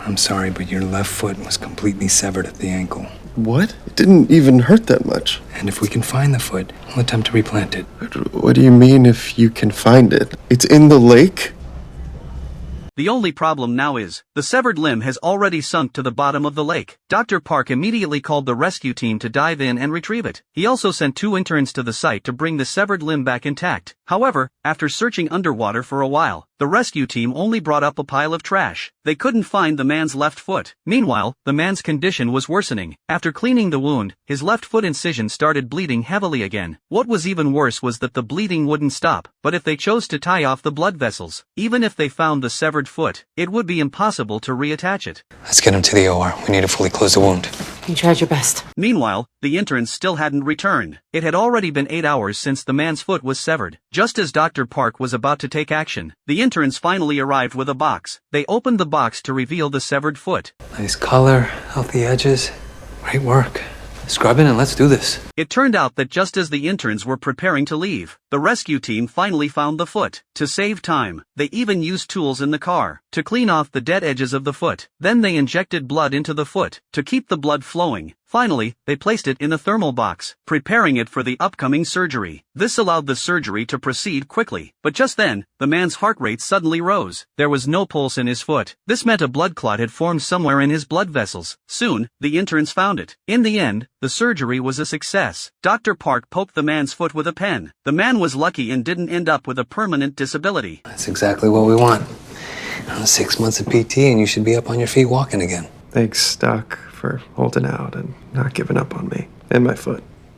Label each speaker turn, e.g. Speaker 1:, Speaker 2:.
Speaker 1: I'm sorry, but your left foot was completely severed at the ankle.
Speaker 2: What? It didn't even hurt that much.
Speaker 1: And if we can find the foot, we'll attempt to replant it.
Speaker 2: What do you mean if you can find it? It's in the lake?
Speaker 3: The only problem now is, the severed limb has already sunk to the bottom of the lake. Dr. Park immediately called the rescue team to dive in and retrieve it. He also sent 2 interns to the site to bring the severed limb back intact. However, after searching underwater for a while, the rescue team only brought up a pile of trash. They couldn't find the man's left foot. Meanwhile, the man's condition was worsening. After cleaning the wound, his left foot incision started bleeding heavily again. What was even worse was that the bleeding wouldn't stop, but if they chose to tie off the blood vessels, even if they found the severed foot, it would be impossible to reattach it.
Speaker 1: Let's get him to the OR. We need to fully close the wound.
Speaker 4: You tried your best.
Speaker 3: Meanwhile, the interns still hadn't returned. It had already been 8 hours since the man's foot was severed. Just as Dr. Park was about to take action, the interns finally arrived with a box. They opened the box to reveal the severed foot.
Speaker 1: Nice color, healthy edges. Great work. Scrub in and let's do this.
Speaker 3: It turned out that just as the interns were preparing to leave, the rescue team finally found the foot. To save time, they even used tools in the car to clean off the dead edges of the foot. Then they injected blood into the foot to keep the blood flowing. Finally, they placed it in a thermal box, preparing it for the upcoming surgery. This allowed the surgery to proceed quickly. But just then, the man's heart rate suddenly rose. There was no pulse in his foot. This meant a blood clot had formed somewhere in his blood vessels. Soon, the interns found it. In the end, the surgery was a success. Dr. Park poked the man's foot with a pen. The man was lucky and didn't end up with a permanent disability.
Speaker 1: That's exactly what we want. 6 months of PT and you should be up on your feet walking again.
Speaker 2: Thanks, Doc, for holding out and not giving up on me and my foot.